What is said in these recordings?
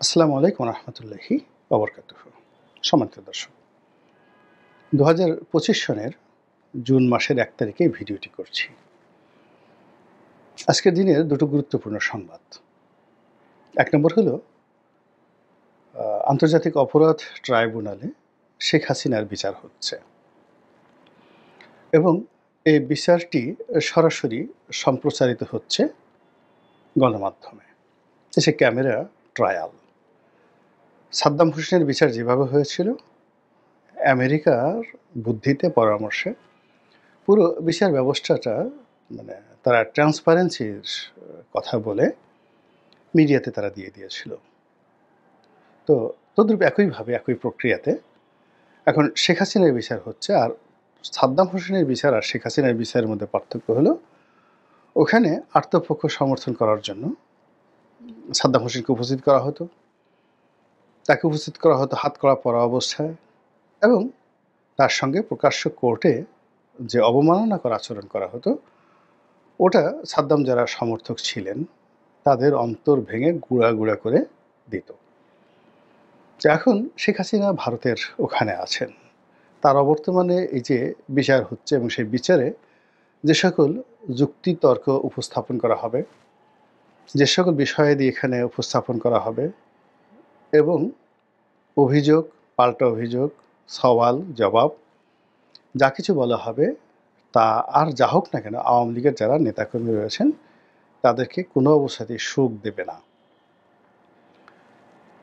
আসসালামু আলাইকুম রহমতুল্লাহি ওবরকাতুহু। সম্মানিত দর্শক, ২০২৫ সনের জুন মাসের ১ তারিখে এই ভিডিওটি করছি। আজকের দিনের দুটো গুরুত্বপূর্ণ সংবাদ। ১ নম্বর হলো আন্তর্জাতিক অপরাধ ট্রাইব্যুনালে শেখ হাসিনার বিচার হচ্ছে এবং এই বিচারটি সরাসরি সম্প্রচারিত হচ্ছে গণমাধ্যমে। সে ক্যামেরা ট্রায়াল। সাদ্দাম হোসেনের বিচার যেভাবে হয়েছিল আমেরিকার বুদ্ধিতে পরামর্শে পুরো বিচার ব্যবস্থাটা তারা ট্রান্সপারেন্সির কথা বলে মিডিয়াতে তারা দিয়ে দিয়েছিল। তো তদ্রূপ একইভাবে একই প্রক্রিয়াতে এখন শেখ হাসিনার বিচার হচ্ছে। আর সাদ্দাম হোসেনের বিচার আর শেখ হাসিনার বিচারের মধ্যে পার্থক্য হলো, ওখানে আত্মপক্ষ সমর্থন করার জন্য সাদ্দাম হোসেনকে উপস্থিত করা হতো, তাকে উপস্থিত করা হতো হাতকড়া পরা অবস্থায়, এবং তার সঙ্গে প্রকাশ্য কোর্টে যে অবমাননাকর আচরণ করা হতো, ওটা সাদ্দাম যারা সমর্থক ছিলেন তাদের অন্তর ভেঙে গুঁড়া গুঁড়া করে দিত। যে এখন শেখ হাসিনা ভারতের ওখানে আছেন, তার অবর্তমানে এই যে বিচার হচ্ছে এবং সেই বিচারে যে সকল যুক্তি তর্ক উপস্থাপন করা হবে, যে সকল বিষয়াদি এখানে উপস্থাপন করা হবে এবং অভিযোগ পাল্টা অভিযোগ সওয়াল জবাব যা কিছু বলা হবে, তা আর যা হোক না কেন আওয়ামী লীগের যারা নেতাকর্মী রয়েছেন তাদেরকে কোনো অবস্থাতেই সুখ দেবে না।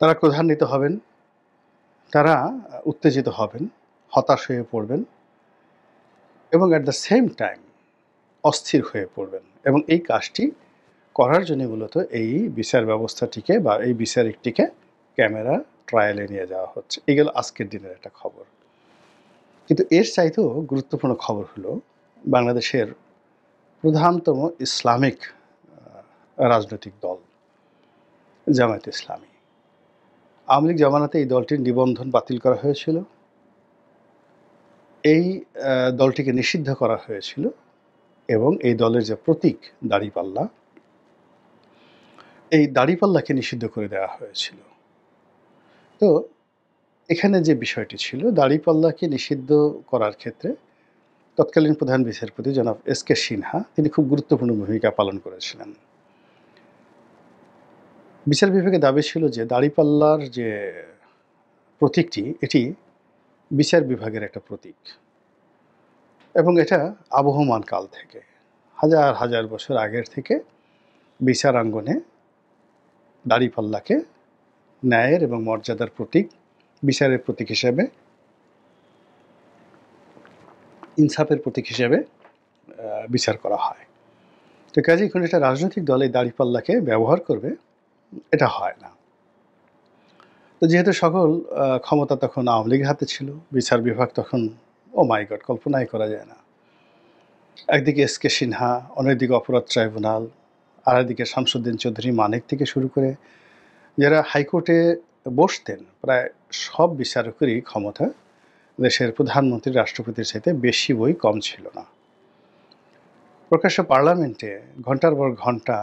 তারা ক্রোধান্বিত হবেন, তারা উত্তেজিত হবেন, হতাশ হয়ে পড়বেন এবং অ্যাট দ্য সেম টাইম অস্থির হয়ে পড়বেন। এবং এই কাজটি করার জন্য মূলত এই বিচার ব্যবস্থাটিকে বা এই বিচারিকটিকে ক্যামেরা ট্রায়ালে নিয়ে যাওয়া হচ্ছে। এগুলো আজকের দিনের একটা খবর। কিন্তু এর চাইতেও গুরুত্বপূর্ণ খবর হলো, বাংলাদেশের প্রধানতম ইসলামিক রাজনৈতিক দল জামায়াতে ইসলামী, আওয়ামী লীগ জামানাতে এই দলটির নিবন্ধন বাতিল করা হয়েছিল। এই দলটিকে নিষিদ্ধ করা হয়েছিল এবং এই দলের যে প্রতীক দাড়িপাল্লা, এই দাড়িপাল্লাকে নিষিদ্ধ করে দেওয়া হয়েছিল। তো এখানে যে বিষয়টি ছিল, দাড়িপাল্লাকে নিষিদ্ধ করার ক্ষেত্রে তৎকালীন প্রধান বিচারপতি জনাব এস.কে. সিনহা তিনি খুব গুরুত্বপূর্ণ ভূমিকা পালন করেছিলেন। বিচার বিভাগের দাবি ছিল যে দাড়িপাল্লার যে প্রতীকটি, এটি বিচার বিভাগের একটা প্রতীক এবং এটা আবহমান কাল থেকে, হাজার হাজার বছর আগের থেকে বিচারাঙ্গনে দাড়িপাল্লাকে ন্যায়ের এবং মর্যাদার প্রতীক, বিচারের প্রতীক হিসেবে, ইনসাফের প্রতীক হিসেবে বিচার করা হয়। তো কাজেই কোনো একটা রাজনৈতিক দল এই দাড়িপাল্লাকে ব্যবহার করবে, এটা হয় না। তো যেহেতু সকল ক্ষমতা তখন আওয়ামী লীগের হাতে ছিল, বিচার বিভাগ তখন ও মাই গড কল্পনাই করা যায় না। একদিকে এস.কে. সিনহা, অন্যদিকে অপরাধ ট্রাইব্যুনাল, আর একদিকে শামসুদ্দিন চৌধুরী মানিক থেকে শুরু করে যারা হাইকোর্টে বসতেন, প্রায় সব বিচারকেরই ক্ষমতা দেশের প্রধানমন্ত্রী রাষ্ট্রপতির চাইতে বেশি বই কম ছিল না। প্রকাশ্য পার্লামেন্টে ঘন্টার পর ঘন্টা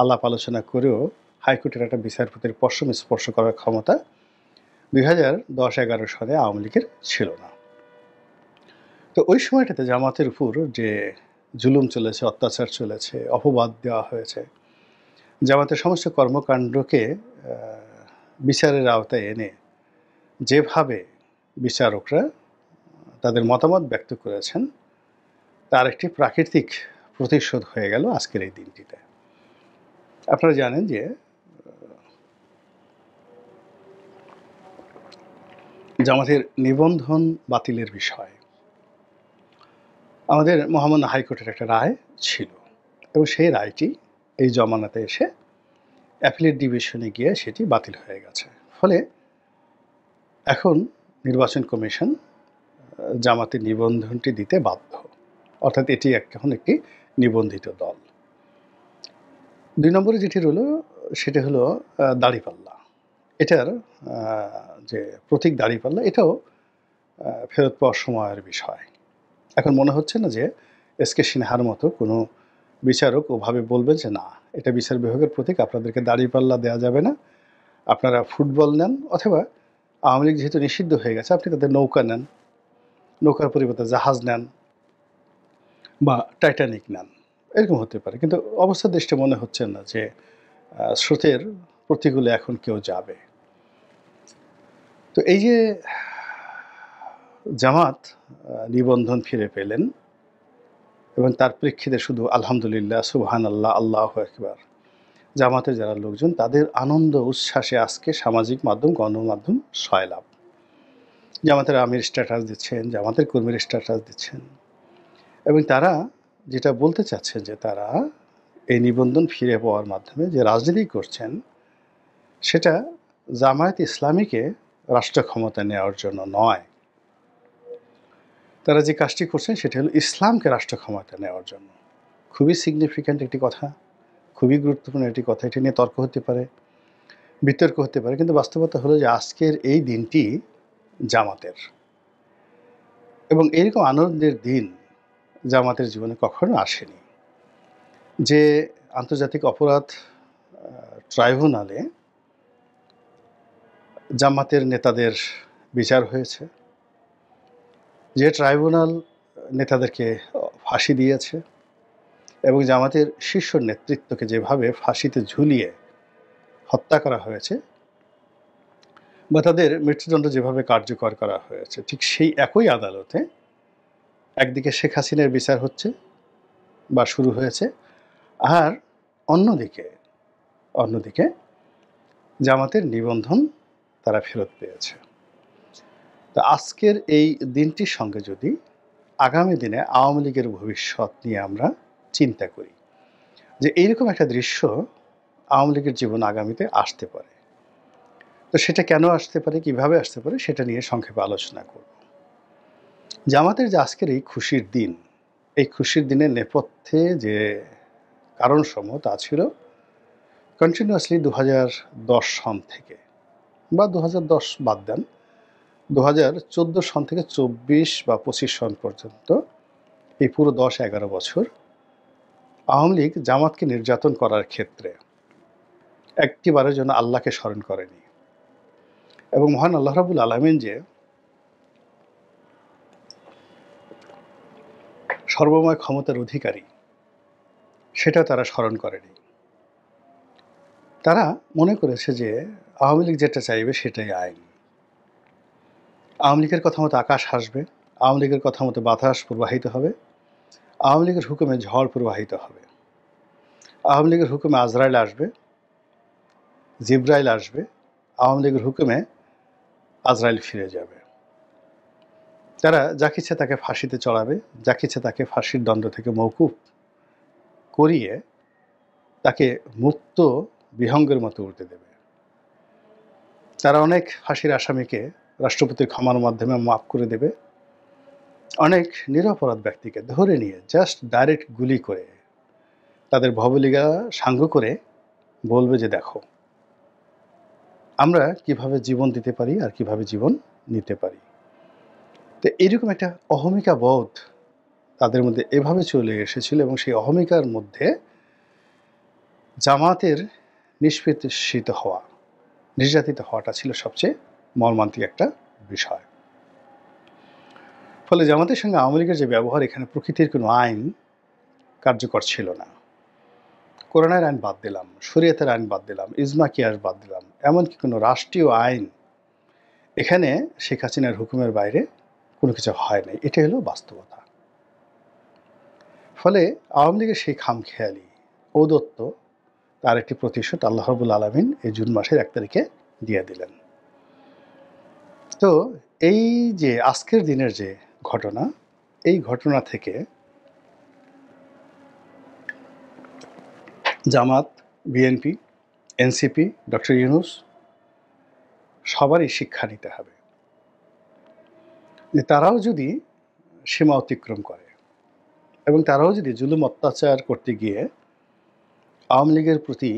আলাপ আলোচনা করেও হাইকোর্টের একটা বিচারপতির পশম স্পর্শ করার ক্ষমতা 2010-11 সালে আওয়ামী লীগের ছিল না। তো ওই সময়টাতে জামাতের উপর যে জুলুম চলেছে, অত্যাচার চলেছে, অপবাদ দেওয়া হয়েছে, জামাতের সমস্ত কর্মকাণ্ডকে বিচারের আওতায় এনে যেভাবে বিচারকরা তাদের মতামত ব্যক্ত করেছেন, তার একটি প্রাকৃতিক প্রতিশোধ হয়ে গেল আজকের এই দিনটিতে। আপনারা জানেন যে জামাতের নিবন্ধন বাতিলের বিষয় আমাদের মহামান্য হাইকোর্টের একটা রায় ছিল এবং সেই রায়টি এই জমানাতে এসে অ্যাপিলেট ডিভিশনে গিয়ে সেটি বাতিল হয়ে গেছে। ফলে এখন নির্বাচন কমিশন জামাতের নিবন্ধনটি দিতে বাধ্য, অর্থাৎ এটি এখন একটি নিবন্ধিত দল। 2 নম্বরে যেটি রইল সেটা হলো দাড়িপাল্লা। এটার যে প্রতীক দাড়িপাল্লা, এটাও ফেরত পাওয়ার সময়ের বিষয়। এখন মনে হচ্ছে না যে এস.কে. সিনহার মতো কোনো বিচারক ওভাবে বলবেন যে না, এটা বিচার বিভাগের প্রতীক, আপনাদেরকে দাড়িপাল্লা দেওয়া যাবে না, আপনারা ফুটবল নেন, অথবা আওয়ামী লীগ যেহেতু নিষিদ্ধ হয়ে গেছে আপনি তাদের নৌকা নেন, নৌকার পরিবর্তে জাহাজ নেন বা টাইটানিক নেন, এরকম হতে পারে। কিন্তু অবস্থা দৃষ্টে মনে হচ্ছে না যে স্রোতের প্রতিকূলে এখন কেউ যাবে। তো এই যে জামাত নিবন্ধন ফিরে পেলেন এবং তার প্রেক্ষিতে শুধু আলহামদুলিল্লাহ, সুবহানাল্লাহ, আল্লাহু আকবার, জামাতের যারা লোকজন তাদের আনন্দ উচ্ছ্বাসে আজকে সামাজিক মাধ্যম, গণমাধ্যম সয়লাভ। জামাতের আমির স্ট্যাটাস দিচ্ছেন, জামাতের কর্মীর স্ট্যাটাস দিচ্ছেন, এবং তারা যেটা বলতে চাচ্ছেন যে তারা এই নিবন্ধন ফিরে পাওয়ার মাধ্যমে যে রাজনীতি করছেন সেটা জামায়াত ইসলামীকে রাষ্ট্র ক্ষমতা নেওয়ার জন্য নয়, তারা যে কাজটি করছেন সেটা হলো ইসলামকে রাষ্ট্র ক্ষমতা নেওয়ার জন্য। খুবই সিগনিফিক্যান্ট একটি কথা, খুবই গুরুত্বপূর্ণ একটি কথা। এটি নিয়ে তর্ক হতে পারে, বিতর্ক হতে পারে, কিন্তু বাস্তবতা হলো যে আজকের এই দিনটি জামাতের, এবং এরকম আনন্দের দিন জামাতের জীবনে কখনো আসেনি। যে আন্তর্জাতিক অপরাধ ট্রাইব্যুনালে জামাতের নেতাদের বিচার হয়েছে, যে ট্রাইব্যুনাল নেতাদেরকে ফাঁসি দিয়েছে এবং জামাতের শীর্ষ নেতৃত্বকে যেভাবে ফাঁসিতে ঝুলিয়ে হত্যা করা হয়েছে বা তাদের মৃত্যুদণ্ড যেভাবে কার্যকর করা হয়েছে, ঠিক সেই একই আদালতে একদিকে শেখ হাসিনার বিচার হচ্ছে বা শুরু হয়েছে, আর অন্যদিকে জামাতের নিবন্ধন তারা ফেরত পেয়েছে। তো আজকের এই দিনটির সঙ্গে যদি আগামী দিনে আওয়ামী লীগের ভবিষ্যৎ নিয়ে আমরা চিন্তা করি যে এইরকম একটা দৃশ্য আওয়ামী লীগের জীবন আগামীতে আসতে পারে, তো সেটা কেন আসতে পারে, কিভাবে আসতে পারে, সেটা নিয়ে সংক্ষেপে আলোচনা করব। জামাতের যে আজকের এই খুশির দিন, এই খুশির দিনের নেপথ্যে যে কারণসমূহ তা ছিল কন্টিনিউয়াসলি 2010 সন থেকে, বা 2010 বাদ দেন, 2014 সন থেকে 24 বা 25 সন পর্যন্ত এই পুরো 10-11 বছর আওয়ামী লীগ জামাতকে নির্যাতন করার ক্ষেত্রে একটিবারের জন্য আল্লাহকে স্মরণ করেনি, এবং মহান আল্লাহ রাব্বুল আলামিন যে সর্বময় ক্ষমতার অধিকারী সেটা তারা স্মরণ করেনি। তারা মনে করেছে যে আওয়ামী লীগ যেটা চাইবে সেটাই আইন, আওয়ামী লীগের কথা মতো আকাশ হাসবে, আওয়ামী লীগের কথা মতো বাতাস প্রবাহিত হবে, আওয়ামী লীগের হুকুমে ঝড় প্রবাহিত হবে, আওয়ামী লীগের হুকুমে আজরাইল আসবে, জিব্রাইল আসবে, আওয়ামী লীগের হুকুমে আজরাইল ফিরে যাবে। তারা যাকে ইচ্ছে তাকে ফাঁসিতে চড়াবে, যাকে ইচ্ছে তাকে ফাঁসির দণ্ড থেকে মওকুফ করিয়ে তাকে মুক্ত বিহঙ্গের মতো উঠতে দেবে। তারা অনেক ফাঁসির আসামিকে রাষ্ট্রপতির ক্ষমার মাধ্যমে মাফ করে দেবে, অনেক নিরপরাধ ব্যক্তিকে ধরে নিয়ে জাস্ট ডাইরেক্ট গুলি করে তাদের ভবলিগা সাঙ্গ করে বলবে যে দেখো আমরা কিভাবে জীবন দিতে পারি আর কিভাবে জীবন নিতে পারি। তো এরকম একটা অহমিকা বোধ তাদের মধ্যে এভাবে চলে এসেছিল, এবং সেই অহমিকার মধ্যে জামাতের নিষ্পেষিত হওয়া, নির্যাতিত হওয়াটা ছিল সবচেয়ে মর্মান্তিক একটা বিষয়। ফলে জামাতের সঙ্গে আওয়ামী লীগের যে ব্যবহার, এখানে প্রকৃতির কোনো আইন কার্যকর ছিল না। কোরআনের আইন বাদ দিলাম, শরীয়তের আইন বাদ দিলাম, ইজমা কিয়াস বাদ দিলাম, এমনকি কোনো রাষ্ট্রীয় আইন এখানে শেখ হাসিনার হুকুমের বাইরে কোনো কিছু হয় নাই। এটাই হলো বাস্তবতা। ফলে আওয়ামী লীগের সেই খামখেয়ালি ঔদত্ত তার একটি প্রতিশোধ আল্লাহ রাব্বুল আলামিন এই জুন মাসের 1 তারিখে দিয়ে দিলেন। তো এই যে আজকের দিনের যে ঘটনা, এই ঘটনা থেকে জামাত, বিএনপি, এনসিপি, ডক্টর ইউনূস সবারই শিক্ষা নিতে হবে যে তারাও যদি সীমা অতিক্রম করে এবং তারাও যদি জুলুম অত্যাচার করতে গিয়ে আওয়ামী লীগের প্রতি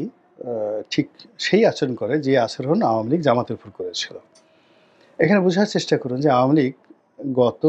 ঠিক সেই আচরণ করে যে আচরণ আওয়ামী লীগ জামাতের উপর করেছিল। এখানে বোঝার চেষ্টা করুন যে আওয়ামী লীগ গত